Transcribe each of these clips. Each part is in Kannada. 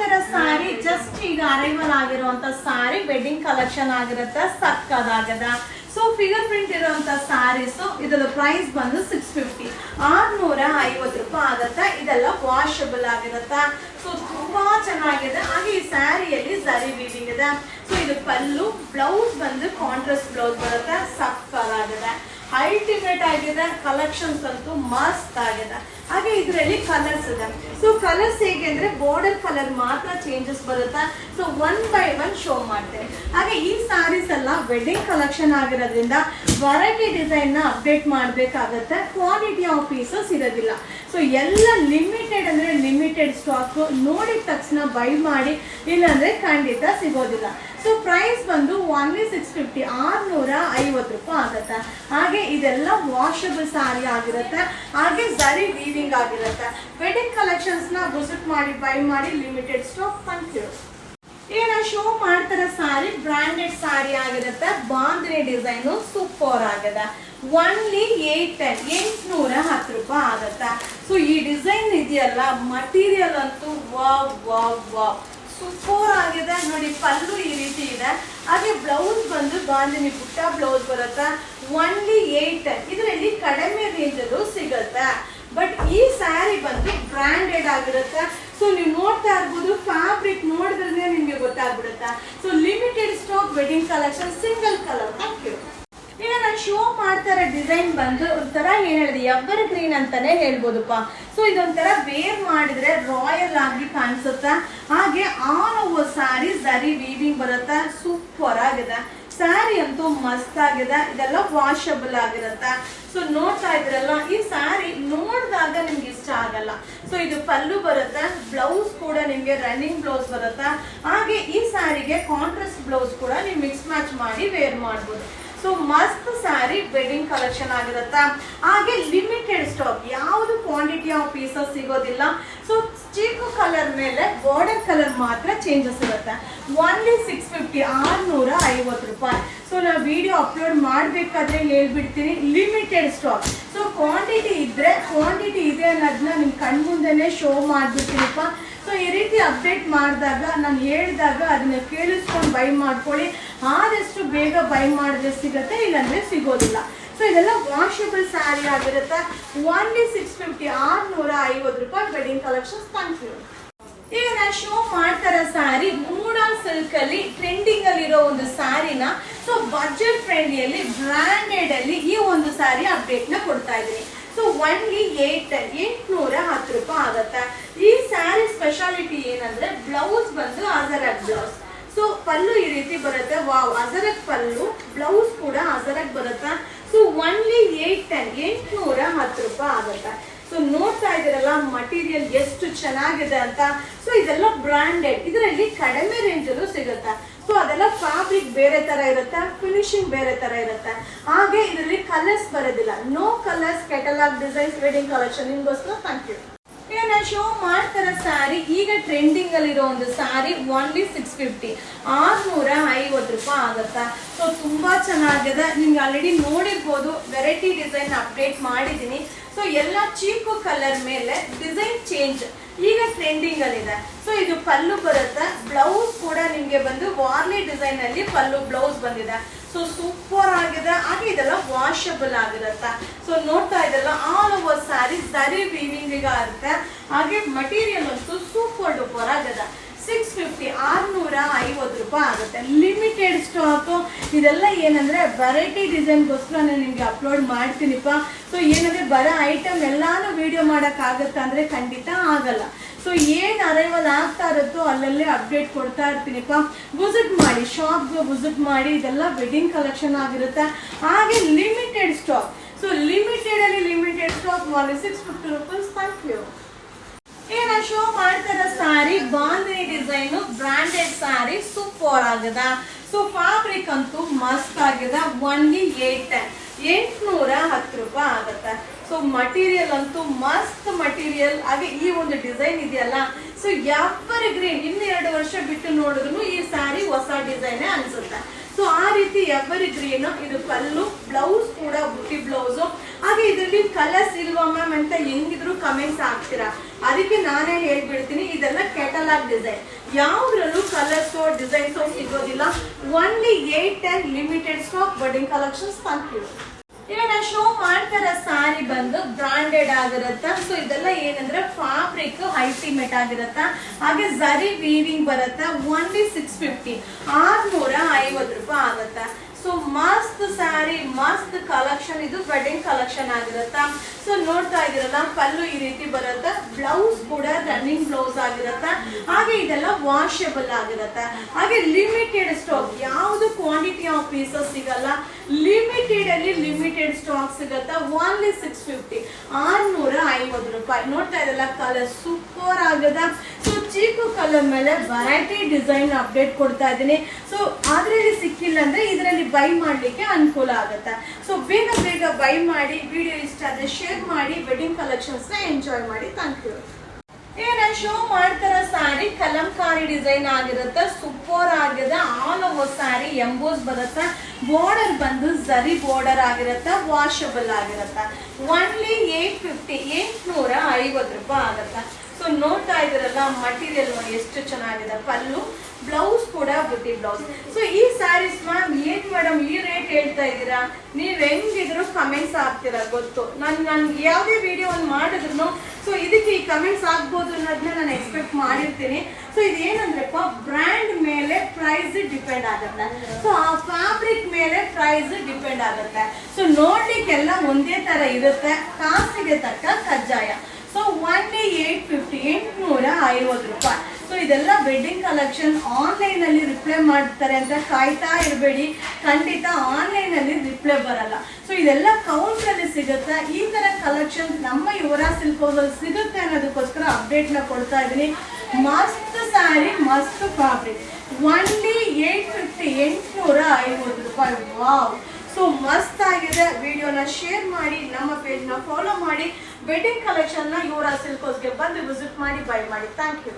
ಮಾಡ್ತಿರೋ ಸಾರಿ ಜಸ್ಟ್ ಈಗ ಅರೈವಲ್ ಆಗಿರುವಂತ ಸಾರಿ ವೆಡ್ಡಿಂಗ್ ಕಲೆಕ್ಷನ್ ಆಗಿರುತ್ತೆ, ಸಕ್ಕದಾಗದ. ಸೊ ಫಿಗರ್ ಪ್ರಿಂಟ್ ಇರುವಂತ ಸಾರೀಸ್ ಇದರ ಪ್ರೈಸ್ ಬಂದು 650, 650 ರೂಪಾಯಿ ಆಗುತ್ತೆ. ಇದೆಲ್ಲ ವಾಷಬಲ್ ಆಗಿರುತ್ತೆ. ಸೊ ತುಂಬಾ ಚೆನ್ನಾಗಿದೆ. ಹಾಗೆ ಈ ಸ್ಯಾರಿಯಲ್ಲಿ ಜರಿ ವೀವಿಂಗ್ ಇದೆ. ಸೊ ಇದು ಪಲ್ಲು, ಬ್ಲೌಸ್ ಬಂದು ಕಾಂಟ್ರಾಸ್ಟ್ ಬ್ಲೌಸ್ ಬರುತ್ತೆ, ಸಕ್ಕದಾಗಿದೆ, ಅಲ್ಟಿಮೇಟ್ ಆಗಿದೆ. ಕಲೆಕ್ಷನ್ಸ್ ಅಂತೂ ಮಸ್ತ್ ಆಗಿದೆ. ಹಾಗೆ ಇದರಲ್ಲಿ ಕಲರ್ಸ್ ಇದೆ. ಸೊ ಕಲರ್ಸ್ ಹೇಗೆ ಅಂದ್ರೆ ಬಾರ್ಡರ್ ಕಲರ್ ಮಾತ್ರ ಚೇಂಜಸ್ ಬರುತ್ತೆ. ಸೊ 1 by 1 ಶೋ ಮಾಡ್ತೇನೆ. ಹಾಗೆ ಈ ಸ್ಯಾರೀಸ್ ಎಲ್ಲ ವೆಡ್ಡಿಂಗ್ ಕಲೆಕ್ಷನ್ ಆಗಿರೋದ್ರಿಂದ ವೆರೈಟಿ ಡಿಸೈನ್ ನ ಅಪ್ಡೇಟ್ ಮಾಡಬೇಕಾಗತ್ತೆ. ಕ್ವಾಲಿಟಿ ಆಫ್ ಪೀಸಸ್ ಇರೋದಿಲ್ಲ. ಸೊ ಎಲ್ಲ ಲಿಮಿಟೆಡ್ ಅಂದ್ರೆ ಲಿಮಿಟೆಡ್ ಸ್ಟಾಕ್. ನೋಡಿದ ತಕ್ಷಣ ಬೈ ಮಾಡಿ, ಇಲ್ಲಾಂದ್ರೆ ಖಂಡಿತ ಸಿಗೋದಿಲ್ಲ. ಸೊ ಪ್ರೈಸ್ ಬಂದು ಓನ್ಲಿ 650, 650 ರೂಪಾಯಿ ಆಗುತ್ತೆ. ಹಾಗೆ ಇದೆಲ್ಲ ವಾಷಬಲ್ ಸಾರಿ ಆಗಿರುತ್ತೆ. ಹಾಗೆ ಜರಿ ವೀವಿಂಗ್ ಆಗಿರುತ್ತೆ. ವೆಡ್ಡಿಂಗ್ ಕಲೆಕ್ಷನ್ಸ್ ನ ವಿಸಿಟ್ ಮಾಡಿ, ಬೈ ಮಾಡಿ. Limited stock. Thank you. ಈಗ ನಾವು ಶೋ ಮಾಡ್ತಾರ ಸಾರಿ ಬ್ರಾಂಡೆಡ್ ಸಾರಿ ಆಗಿರುತ್ತೆ. ಬಾಂಧನಿ ಡಿಸೈನ್ ಸೂಪರ್ ಆಗಿದೆ. ಓನ್ಲಿ 810 ರೂಪಾಯಿ ಆಗುತ್ತೆ. ಸೊ ಈ ಡಿಸೈನ್ ಇದೆಯಲ್ಲ, ಮಟೀರಿಯಲ್ ಅಂತೂ ವಾವ್ ವಾವ್ ವಾವ್ ಸೂಪರ್ ಆಗಿದೆ ನೋಡಿ. ಪಲ್ಲು ಈ ರೀತಿ ಇದೆ. ಹಾಗೆ ಬ್ಲೌಸ್ ಬಂದು ಬಾಂಧನಿ ಪುಟ್ಟ ಬ್ಲೌಸ್ ಬರುತ್ತೆ. ಓನ್ಲಿ 810. ಇದರಲ್ಲಿ ಕಡಿಮೆ ರೇಂಜ್ ಸಿಗುತ್ತೆ. ಬಟ್ ಈ ಸ್ಯಾರಿ ಬಂದು ಬ್ರಾಂಡೆಡ್ ಆಗಿರುತ್ತೆ. ಸೊ ನೀವು ನೋಡ್ತಾ ಇರ್ಬೋದು, ಫ್ಯಾಬ್ರಿಕ್ ನೋಡಿದ್ರೆ ನಿಮ್ಗೆ ಗೊತ್ತಾಗ್ಬಿಡುತ್ತೆ. So limited stock, wedding collection, single colour. Thank you. ಈಗ ನಾನು ಶೋ ಮಾಡ್ತಾರ ಡಿಸೈನ್ ಬಂದು ಒಂಥರ ಏನ್ ಹೇಳಿದೆ, ಎವರ್ ಗ್ರೀನ್ ಅಂತಾನೆ ಹೇಳ್ಬೋದಪ್ಪ. ಸೊ ಇದೊಂಥರ ವೇರ್ ಮಾಡಿದ್ರೆ ರಾಯಲ್ ಆಗಿ ಕಾಣಿಸುತ್ತೆ. ಹಾಗೆ ಆಲ್ ಓವರ್ ಸ್ಯಾರಿ ಜರಿ ವೀವಿಂಗ್ ಬರುತ್ತೆ. ಸೂಪರ್ ಆಗಿದೆ. ಸ್ಯಾರಿ ಅಂತೂ ಮಸ್ತ್ ಆಗಿದೆ. ಇದೆಲ್ಲ ವಾಷಬಲ್ ಆಗಿರುತ್ತೆ. ಸೊ ನೋಡ್ತಾ ಇದ್ರಲ್ಲ, ಈ ಸ್ಯಾರಿ ನೋಡಿದಾಗ ನಿಮ್ಗೆ ಇಷ್ಟ ಆಗಲ್ಲ. ಸೊ ಇದು ಪಲ್ಲು ಬರುತ್ತೆ, ಬ್ಲೌಸ್ ಕೂಡ ನಿಮ್ಗೆ ರನ್ನಿಂಗ್ ಬ್ಲೌಸ್ ಬರುತ್ತೆ. ಹಾಗೆ ಈ ಸ್ಯಾರಿಗೆ ಕಾಂಟ್ರಾಸ್ಟ್ ಬ್ಲೌಸ್ ಕೂಡ ನೀವು ಮಿಕ್ಸ್ ಮ್ಯಾಚ್ ಮಾಡಿ ವೇರ್ ಮಾಡ್ಬೋದು. ಸೊ ಮಸ್ತ್ ಸ್ಯಾರಿ ವೆಡ್ಡಿಂಗ್ ಕಲೆಕ್ಷನ್ ಆಗಿರುತ್ತೆ. ಹಾಗೆ ಲಿಮಿಟೆಡ್ ಸ್ಟಾಕ್, ಯಾವುದು ಕ್ವಾಂಟಿಟಿ ಆಫ್ ಪೀಸಸ್ ಸಿಗೋದಿಲ್ಲ. ಸೊ ಚೀಕು ಕಲರ್ ಮೇಲೆ ಬಾರ್ಡರ್ ಕಲರ್ ಮಾತ್ರ ಚೇಂಜಸ್ ಇರುತ್ತೆ. ಓನ್ಲಿ 650, 650 ರೂಪಾಯಿ. ಸೊ ನಾವು ವಿಡಿಯೋ ಅಪ್ಲೋಡ್ ಮಾಡಬೇಕಾದ್ರೆ ಹೇಳ್ಬಿಡ್ತೀನಿ, ಲಿಮಿಟೆಡ್ ಸ್ಟಾಕ್. ಸೊ ಕ್ವಾಂಟಿಟಿ ಇದೆ ಅನ್ನೋದನ್ನ ನಿಮ್ ಕಣ್ಮುಂದೆನೆ ಶೋ ಮಾಡ್ಬಿಡ್ತೀನಿಪ್ಪ. ಸೊ ಈ ರೀತಿ ಅಪ್ಡೇಟ್ ಮಾಡಿದಾಗ, ನಾನು ಹೇಳಿದಾಗ ಅದನ್ನ ಕೇಳಿಸ್ಕೊಂಡು ಬೈ ಮಾಡ್ಕೊಳ್ಳಿ. ಆದಷ್ಟು ಬೇಗ ಬೈ ಮಾಡಿದ್ರೆ ಸಿಗುತ್ತೆ, ಇಲ್ಲಾಂದ್ರೆ ಸಿಗೋದಿಲ್ಲ. ಸೊ ಇದೆಲ್ಲ ವಾಷಬಲ್ ಸ್ಯಾರಿ ಆಗಿರುತ್ತೆ. ಓನ್ಲಿ 650, 650 ರೂಪಾಯಿ ವೆಡ್ಡಿಂಗ್ ಕಲೆಕ್ಷನ್ಸ್. Thank you. ಈಗ ನಾನು ಶೋ ಮಾಡ್ತಾರ ಸ್ಯಾರಿ ಮೂಡಾ ಸಿಲ್ಕ್ ಅಲ್ಲಿ ಟ್ರೆಂಡಿಂಗ್ ಅಲ್ಲಿ ಇರೋ ಒಂದು ಸ್ಯಾರಿನ ಸೊ ಬಜೆಟ್ ಫ್ರೆಂಡ್ಲಿಯಲ್ಲಿ ಬ್ರಾಂಡೆಡ್ ಅಲ್ಲಿ ಈ ಒಂದು ಸ್ಯಾರಿ ಅಪ್ಡೇಟ್ ನ ಕೊಡ್ತಾ ಇದ್ದೀನಿ. ಸೊ ಓನ್ಲಿ 810 ರೂಪಾಯಿ ಆಗುತ್ತೆ. ಈ ಸ್ಯಾರಿ ಸ್ಪೆಷಾಲಿಟಿ ಏನಂದ್ರೆ ಬ್ಲೌಸ್ ಬಂದು ಅಜರಕ್ ಬ್ಲೌಸ್. ಸೊ ಪಲ್ಲು ಈ ರೀತಿ ಬರುತ್ತೆ. ವಾವ್, ಅಜರಕ್ ಪಲ್ಲು, ಬ್ಲೌಸ್ ಕೂಡ ಅಜರಕ್ ಬರುತ್ತೆ. ಸೊ ಓನ್ಲಿ 810 ರೂಪಾಯಿ ಆಗುತ್ತೆ. ಸೊ ನೋಡ್ತಾ ಇದ್ದೀರಲ್ಲ ಮಟೀರಿಯಲ್ ಎಷ್ಟು ಚೆನ್ನಾಗಿದೆ ಅಂತ. ಸೊ ಇದೆಲ್ಲ ಬ್ರಾಂಡೆಡ್. ಇದರಲ್ಲಿ ಕಡಿಮೆ ರೇಂಜ್ ಅಲ್ಲೂ ಸಿಗುತ್ತೆ. ಸೊ ಅದೆಲ್ಲ ಫ್ಯಾಬ್ರಿಕ್ ಬೇರೆ ತರ ಇರುತ್ತೆ, ಫಿನಿಶಿಂಗ್ ಬೇರೆ ತರ ಇರುತ್ತೆ. ಹಾಗೆ ಇದರಲ್ಲಿ ಕಲರ್ಸ್ ಬರೋದಿಲ್ಲ. No colours, catalogue designs, wedding collection ನಿಮ್ಗೋಸ್ಕರ. Thank you. ಈಗ ನಾನು ಶೋ ಮಾಡ್ತಾರ ಸ್ಯಾರಿ ಈಗ ಟ್ರೆಂಡಿಂಗ್ ಅಲ್ಲಿ ಇರೋ ಒಂದು ಸ್ಯಾರಿ ಓನ್ಲಿ 650, 650 ರೂಪಾಯಿ ಆಗುತ್ತಾ. ಸೊ ತುಂಬಾ ಚೆನ್ನಾಗಿದೆ. ನಿಮ್ಗೆ ಆಲ್ರೆಡಿ ನೋಡಿರ್ಬೋದು, ವೆರೈಟಿ ಡಿಸೈನ್ ಅಪ್ಡೇಟ್ ಮಾಡಿದ್ದೀನಿ. ಸೊ ಎಲ್ಲ ಚೀಕು ಕಲರ್ ಮೇಲೆ ಡಿಸೈನ್ ಚೇಂಜ್ ಈಗ ಟ್ರೆಂಡಿಂಗ್ ಅಲ್ಲಿ ಇದೆ. ಸೊ ಇದು ಪಲ್ಲು ಬರುತ್ತೆ, ಬ್ಲೌಸ್ ಕೂಡ ನಿಮ್ಗೆ ಬಂದು ವಾರ್ಲಿ ಡಿಸೈನ್ ಅಲ್ಲಿ ಪಲ್ಲು ಬ್ಲೌಸ್ ಬಂದಿದೆ. ಸೊ ಸೂಪರ್ ಆಗಿದೆ. ಹಾಗೆ ಇದೆಲ್ಲ ವಾಷಬಲ್ ಆಗಿರುತ್ತೆ. ಸೊ ನೋಡ್ತಾ ಇದೆಲ್ಲ ಆಲ್ ಓವರ್ ಸ್ಯಾರಿ ಜರಿ ವೀವಿಂಗ್ ಇರುತ್ತೆ. ಹಾಗೆ ಮಟೀರಿಯಲ್ ಅಂತೂ ಸೂಪರ್ ಡೂಪರ್ ಆಗಿದೆ. 650, 650 ರೂಪಾಯಿ ಆಗುತ್ತೆ. Limited stock. ಇದೆಲ್ಲ ಏನಂದ್ರೆ ವೆರೈಟಿ ಡಿಸೈನ್ಗೋಸ್ಕರ ನಾನು ನಿಮ್ಗೆ ಅಪ್ಲೋಡ್ ಮಾಡ್ತೀನಿಪ್ಪ. ಸೊ ಏನಂದ್ರೆ ಬರೋ ಐಟಮ್ ಎಲ್ಲಾನು ವಿಡಿಯೋ ಮಾಡೋಕ್ಕಾಗತ್ತೆ ಅಂದ್ರೆ ಖಂಡಿತ ಆಗಲ್ಲ. ಸೊ ಏನು ಅರೈವಲ್ ಆಗ್ತಾ ಇರುತ್ತೋ ಅಲ್ಲಲ್ಲೇ ಅಪ್ಡೇಟ್ ಕೊಡ್ತಾ ಇರ್ತೀನಿಪ್ಪ. ವಿಸಿಟ್ ಮಾಡಿ, ಶಾಪ್ಗೆ ವಿಸಿಟ್ ಮಾಡಿ. ಇದೆಲ್ಲ ವೆಡ್ಡಿಂಗ್ ಕಲೆಕ್ಷನ್ ಆಗಿರುತ್ತೆ. ಹಾಗೆ limited stock. So limited stock only 650 rupees. Thank you. ಈಗ ನಾನು ಶೋ ಮಾಡ್ತಾರ sari bandhani design branded sari super ಆಗಿದೆ. ಸೊ ಫ್ಯಾಬ್ರಿಕ್ ಅಂತೂ ಮಸ್ತ್ ಆಗಿದೆ. ಓನ್ಲಿ 810 ರೂಪಾಯಿ ಆಗುತ್ತೆ. ಸೊ ಮಟೀರಿಯಲ್ ಅಂತೂ ಮಸ್ತ್ ಮಟೀರಿಯಲ್. ಹಾಗೆ ಈ ಒಂದು ಡಿಸೈನ್ ಇದೆಯಲ್ಲ, ಸೊ ಎವರ್ ಗ್ರೀನ್. ಇನ್ನು 2 ವರ್ಷ ಬಿಟ್ಟು ನೋಡಿದ್ರು ಈ ಸ್ಯಾರಿ ಹೊಸ ಡಿಸೈನ್ ಅನ್ಸುತ್ತೆ. ಸೊ ಆ ರೀತಿ ಎವರ್ ಗ್ರೀನ್. ಇದು ಪಲ್ಲು, ಬ್ಲೌಸ್ ಕೂಡ ಬುಟ್ಟಿ ಬ್ಲೌಸ್. ಹಾಗೆ ಇದರಲ್ಲಿ ಕಲರ್ಸ್ ಇಲ್ವಾ ಮ್ಯಾಮ್ ಅಂತ ಹೆಂಗಿದ್ರು ಕಮೆಂಟ್ಸ್ ಹಾಕ್ತೀರಾ. ಅದಕ್ಕೆ ನಾನೇ ಹೇಳ್ಬಿಡ್ತೀನಿ, ಇದೆಲ್ಲ ಕೆಟಲಾಗ್ ಡಿಸೈನ್. ಯಾವ್ದ್ರಲ್ಲೂ ಕಲರ್ಸು ಡಿಸೈನ್ಸು ಸಿಗೋದಿಲ್ಲ. Only 8 limited stock wedding collections. Thank you. ಈಗ ನಾನು ಶೋ ಮಾಡ್ತಾರ ಸಾರಿ ಬಂದು ಬ್ರಾಂಡೆಡ್ ಆಗಿರತ್ತ. ಸೊ ಇದೆಲ್ಲ ಏನಂದ್ರೆ ಫ್ಯಾಬ್ರಿಕ್ ಅಲ್ಟಿಮೇಟ್ ಆಗಿರತ್ತ. ಹಾಗೆ ಝರಿ ವೀವಿಂಗ್ ಬರತ್ತ. ಒನ್ಲಿ 650 650 ರೂಪಾಯಿ ಆಗತ್ತ. ಸೊ ಮಸ್ತ್ ಸ್ಯಾರಿ, ಮಸ್ತ್ ಕಲೆಕ್ಷನ್. ಇದು ವೆಡ್ಡಿಂಗ್ ಕಲೆಕ್ಷನ್ ಆಗಿರತ್ತ. ಸೊ ನೋಡ್ತಾ ಇದೀರಲ್ಲ, ಪಲ್ಲು ಈ ರೀತಿ ಬರುತ್ತ. ಬ್ಲೌಸ್ ಕೂಡ ರನ್ನಿಂಗ್ ಬ್ಲೌಸ್ ಆಗಿರತ್ತ. ಹಾಗೆ ಇದೆಲ್ಲ ವಾಷಬಲ್ ಆಗಿರತ್ತ. ಹಾಗೆ ಲಿಮಿಟೆಡ್ ಸ್ಟಾಕ್, ಯಾವುದು ಕ್ವಾಂಟಿಟಿ ಆಫ್ ಪೀಸಸ್ ಸಿಗಲ್ಲ. ಲಿಮಿಟೆಡ್ ಅಲ್ಲಿ ಲಿಮಿಟೆಡ್ ಸ್ಟಾಕ್ ಸಿಗತ್ತ. ಓನ್ಲಿ 650 650 ರೂಪಾಯಿ. ನೋಡ್ತಾ ಇದೆಲ್ಲ ಕಲರ್ ಸೂಪರ್ ಆಗದ. ಸೊ ಚೀಕು ಕಲರ್ ಮೇಲೆ ವೆರೈಟಿ ಡಿಸೈನ್ ಅಪ್ಡೇಟ್ ಕೊಡ್ತಾ ಇದ್ದೀನಿ. ಸೊ ಅದ್ರಲ್ಲಿ ಸಿಕ್ಕಿಲ್ಲ ಅಂದ್ರೆ ಇದರಲ್ಲಿ ಬೈ ಮಾಡ್ಲಿಕ್ಕೆ ಅನುಕೂಲ ಆಗುತ್ತೆ. ಸೊ ಬೇಗ ಬೇಗ ಬೈ ಮಾಡಿ. ವಿಡಿಯೋ ಇಷ್ಟ ಆದ್ರೆ ಶೇರ್ ಮಾಡಿ. ವೆಡ್ಡಿಂಗ್ ಕಲೆಕ್ಷನ್ಸ್ ನ ಎಂಜಾಯ್ ಮಾಡಿ. Thank you. ಈಗ ನಾನು ಶೋ ಮಾಡ್ತಾರ ಸಾರಿ ಕಲಂಕಾರಿ ಡಿಸೈನ್ ಆಗಿರುತ್ತೆ. ಸೂಪರ್ ಆಗಿದೆ. ಆಲ್ ಓವರ್ ಸ್ಯಾರಿ ಎಂಬೋಸ್ ಬರುತ್ತೆ. ಬಾರ್ಡರ್ ಬಂದು ಝರಿ ಬಾರ್ಡರ್ ಆಗಿರುತ್ತೆ. ವಾಷಬಲ್ ಆಗಿರುತ್ತೆ. ಒನ್ಲಿ 850 850 ರೂಪಾಯಿ ಆಗುತ್ತೆ. ಸೊ ನೋಡ್ತಾ ಇದ್ದೀರಲ್ಲ, ಮಟೀರಿಯಲ್ ಎಷ್ಟು ಚೆನ್ನಾಗಿದೆ. ಪಲ್ಲು, ಬ್ಲೌಸ್ ಕೂಡ ಬುಟ್ಟಿ ಬ್ಲೌಸ್. ಸೊ ಈ ಸ್ಯಾರೀಸ್ ಮ್ಯಾಮ್ ಏನ್ ಮೇಡಮ್ ಈ ರೇಟ್ ಹೇಳ್ತಾ ಇದ್ದೀರಾ? ನೀವ್ ಹೆಂಗಿದ್ರು ಕಮೆಂಟ್ಸ್ ಆಗ್ತೀರಾ ಗೊತ್ತು. ನಾನು ಯಾವುದೇ ವಿಡಿಯೋ ಮಾಡಿದ್ರು ಸೊ ಇದಕ್ಕೆ ಈ ಕಮೆಂಟ್ಸ್ ಆಗ್ಬೋದು ಅನ್ನೋದನ್ನ ನಾನು ಎಕ್ಸ್ಪೆಕ್ಟ್ ಮಾಡಿರ್ತೀನಿ. ಸೊ ಇದೇನಂದ್ರಪ್ಪ, ಬ್ರ್ಯಾಂಡ್ ಮೇಲೆ ಪ್ರೈಸ್ ಡಿಪೆಂಡ್ ಆಗುತ್ತೆ. ಸೊ ಆ ಫ್ಯಾಬ್ರಿಕ್ ಮೇಲೆ ಪ್ರೈಸ್ ಡಿಪೆಂಡ್ ಆಗುತ್ತೆ. ಸೊ ನೋಡ್ಲಿಕ್ಕೆಲ್ಲ ಒಂದೇ ತರ ಇರುತ್ತೆ. ಕಾಸಿಗೆ ತಕ್ಕ ಕಜ್ಜಾಯ. ಸೊ ಒನ್ಲಿ 850 850 ರೂಪಾಯಿ. ಸೊ ಇದೆಲ್ಲ ವೆಡ್ಡಿಂಗ್ ಕಲೆಕ್ಷನ್. ಆನ್ಲೈನ್ ಅಲ್ಲಿ ರಿಪ್ಲೈ ಮಾಡ್ತಾರೆ ಅಂತ ಕಾಯ್ತಾ ಇರಬೇಡಿ. ಖಂಡಿತ ಆನ್ಲೈನ್ ಅಲ್ಲಿ ರಿಪ್ಲೈ ಬರಲ್ಲ. ಸೊ ಇದೆಲ್ಲ ಕೌಂಟರ್ ಅಲ್ಲಿ ಸಿಗುತ್ತೆ. ಈ ತರ ಕಲೆಕ್ಷನ್ ನಮ್ಮ ಯುವರಾಜ್ ಸಿಲ್ಕ್ ಹೌಸಲ್ಲಿ ಸಿಗುತ್ತೆ ಅನ್ನೋದಕ್ಕೋಸ್ಕರ ಅಪ್ಡೇಟ್ ನ ಕೊಡ್ತಾ ಇದೀನಿ. ಮಸ್ತ್ ಸ್ಯಾರಿ, ಮಸ್ತ್ ಫ್ಯಾಬ್ರಿಕ್. ಒನ್ಲಿ 850 850 ರೂಪಾಯಿ. ವಾವ್, ಸೊ ಮಸ್ತ್ ಆಗಿದೆ. ವಿಡಿಯೋನ ಶೇರ್ ಮಾಡಿ, ನಮ್ಮ ಪೇಜ್ ನ ಫಾಲೋ ಮಾಡಿ. ವೆಡ್ಡಿಂಗ್ ಕಲೆಕ್ಷನ್ ನ ಯುವರಾಜ್ ಸಿಲ್ಕ್ ಹೌಸ್ಗೆ ಬಂದು ವಿಸಿಟ್ ಮಾಡಿ, ಬೈ ಮಾಡಿ. Thank you.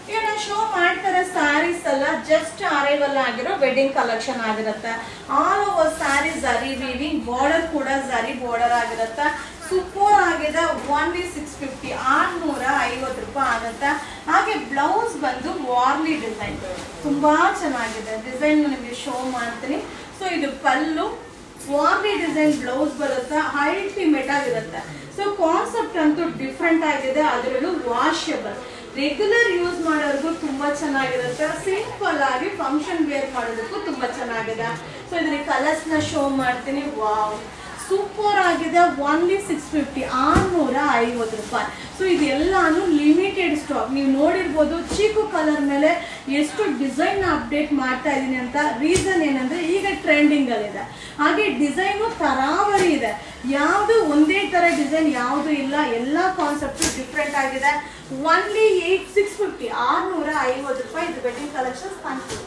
ಈಗ ನಾನು ಶೋ ಮಾಡ್ತಾರೆ ಸ್ಯಾರೀಸ್ ಎಲ್ಲ ಜಸ್ಟ್ ಅರೈವಲ್ ಆಗಿರೋ ವೆಡ್ಡಿಂಗ್ ಕಲೆಕ್ಷನ್ ಆಗಿರುತ್ತೆ. All over sari zari weaving, border ಕೂಡ ಝರಿ ಬಾರ್ಡರ್ ಆಗಿರುತ್ತೆ. ಸೂಪರ್ ಆಗಿದೆ. ಒನ್ಲಿ 650 650 ರೂಪಾಯಿ ಆಗುತ್ತೆ. ಹಾಗೆ ಬ್ಲೌಸ್ ಬಂದು ವಾರ್ಲಿ ಡಿಸೈನ್, ತುಂಬಾ ಚೆನ್ನಾಗಿದೆ ಡಿಸೈನ್. ನಿಮಗೆ ಶೋ ಮಾಡ್ತೀನಿ. ಸೊ ಇದು ಪಲ್ಲು, ವಾರ್ಲಿ ಡಿಸೈನ್ ಬ್ಲೌಸ್ ಬರುತ್ತೆ. ಅಲ್ಟಿಮೇಟ್ ಆಗಿರುತ್ತೆ. ಸೊ ಕಾನ್ಸೆಪ್ಟ್ ಅಂತೂ ಡಿಫ್ರೆಂಟ್ ಆಗಿದೆ. ಅದರಲ್ಲೂ ವಾಷಬಲ್, ರೆಗ್ಯುಲರ್ ಯೂಸ್ ಮಾಡೋರ್ಗೂ ತುಂಬಾ ಚೆನ್ನಾಗಿರುತ್ತೆ. ಸಿಂಪಲ್ ಆಗಿ ಫಂಕ್ಷನ್ ವೇರ್ ಮಾಡೋದಕ್ಕೂ ತುಂಬಾ ಚೆನ್ನಾಗಿದೆ. ಸೊ ಇದ್ರಲ್ಲಿ ಕಲರ್ಸ್ ನ ಶೋ ಮಾಡ್ತೀನಿ. ವಾವ್, ಸೂಪರ್ ಆಗಿದೆ. ಒನ್ಲಿ 650 650 ರೂಪಾಯಿ. ಸೊ ಇದೆಲ್ಲಾನು ಲಿಮಿಟೆಡ್ ಸ್ಟಾಕ್. ನೀವು ನೋಡಿರ್ಬೋದು ಚೀಕು ಕಲರ್ ಮೇಲೆ ಎಷ್ಟು ಡಿಸೈನ್ ಅಪ್ಡೇಟ್ ಮಾಡ್ತಾ ಇದೀನಿ ಅಂತ. ರೀಸನ್ ಏನಂದ್ರೆ ಈಗ ಟ್ರೆಂಡಿಂಗ್ ಅಲ್ಲಿದೆ. ಹಾಗೆ ಡಿಸೈನು ತರಾವರಿ ಇದೆ. ಯಾವುದು ಒಂದೇ ತರ ಡಿಸೈನ್ ಯಾವುದು ಇಲ್ಲ. ಎಲ್ಲ ಕಾನ್ಸೆಪ್ಟ್ ಡಿಫ್ರೆಂಟ್ ಆಗಿದೆ. ಒನ್ಲಿ 650 650 ರೂಪಾಯಿ. ಇದು ವೆಡ್ಡಿಂಗ್ ಕಲೆಕ್ಷನ್. Thank you.